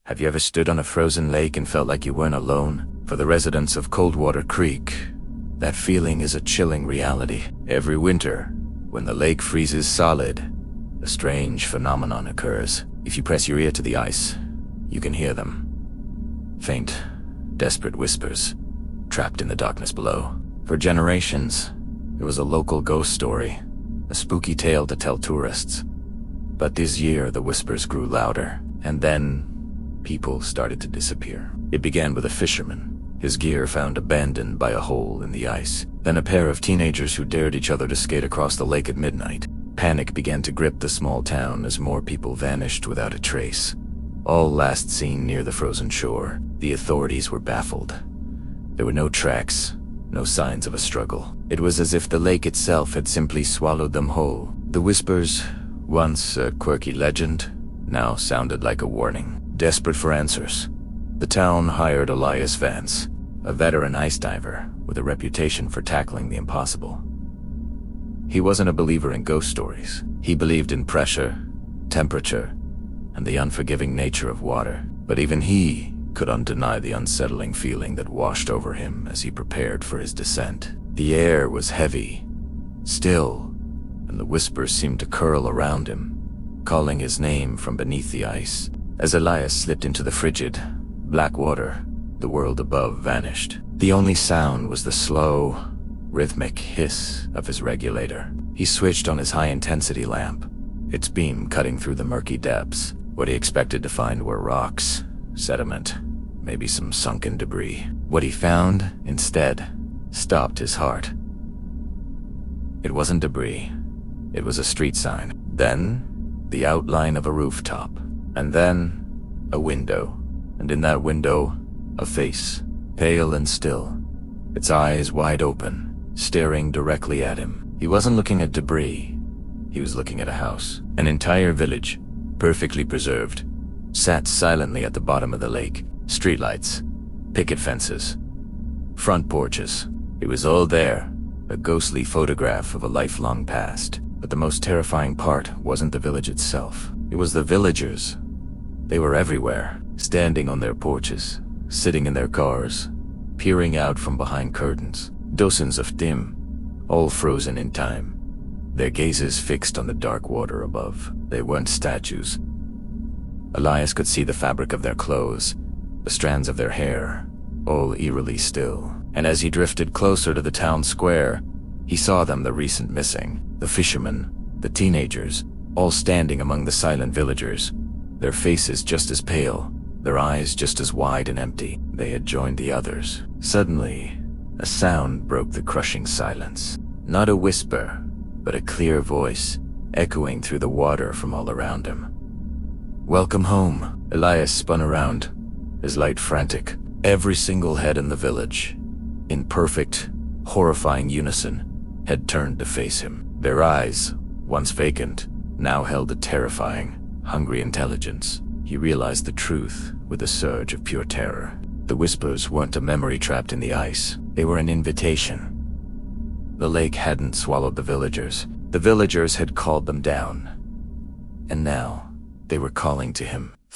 Have you ever stood on a frozen lake and felt like you weren't alone? For the residents of Coldwater Creek, that feeling is a chilling reality. Every winter, when the lake freezes solid, a strange phenomenon occurs. If you press your ear to the ice, you can hear them. Faint, desperate whispers, trapped in the darkness below. For generations, it was a local ghost story, a spooky tale to tell tourists. But this year, the whispers grew louder, and then people started to disappear. It began with a fisherman, his gear found abandoned by a hole in the ice. Then a pair of teenagers who dared each other to skate across the lake at midnight. Panic began to grip the small town as more people vanished without a trace. All last seen near the frozen shore. The authorities were baffled. There were no tracks, no signs of a struggle. It was as if the lake itself had simply swallowed them whole. The whispers, once a quirky legend, now sounded like a warning. Desperate for answers, the town hired Elias Vance, a veteran ice diver with a reputation for tackling the impossible. He wasn't a believer in ghost stories. He believed in pressure, temperature, and the unforgiving nature of water. But even he couldn't deny the unsettling feeling that washed over him as he prepared for his descent. The air was heavy, still, and the whispers seemed to curl around him, calling his name from beneath the ice. As Elias slipped into the frigid, black water, the world above vanished. The only sound was the slow, rhythmic hiss of his regulator. He switched on his high-intensity lamp, its beam cutting through the murky depths. What he expected to find were rocks, sediment, maybe some sunken debris. What he found, instead, stopped his heart. It wasn't debris. It was a street sign. Then, the outline of a rooftop. And then, a window. And in that window, a face, pale and still, its eyes wide open, staring directly at him. He wasn't looking at debris. He was looking at a house. An entire village, perfectly preserved, sat silently at the bottom of the lake. Streetlights, picket fences, front porches. It was all there, a ghostly photograph of a lifelong past. But the most terrifying part wasn't the village itself. It was the villagers. They were everywhere, standing on their porches, sitting in their cars, peering out from behind curtains. Dozens of them, all frozen in time, their gazes fixed on the dark water above. They weren't statues. Elias could see the fabric of their clothes, the strands of their hair, all eerily still. And as he drifted closer to the town square, he saw them, the recent missing, the fishermen, the teenagers, all standing among the silent villagers, their faces just as pale, their eyes just as wide and empty. They had joined the others. Suddenly, a sound broke the crushing silence. Not a whisper, but a clear voice, echoing through the water from all around him. "Welcome home." Elias spun around, his light frantic. Every single head in the village, in perfect, horrifying unison, had turned to face him. Their eyes, once vacant, now held a terrifying, hungry intelligence. He realized the truth with a surge of pure terror. The whispers weren't a memory trapped in the ice. They were an invitation. The lake hadn't swallowed the villagers. The villagers had called them down. And now, they were calling to him.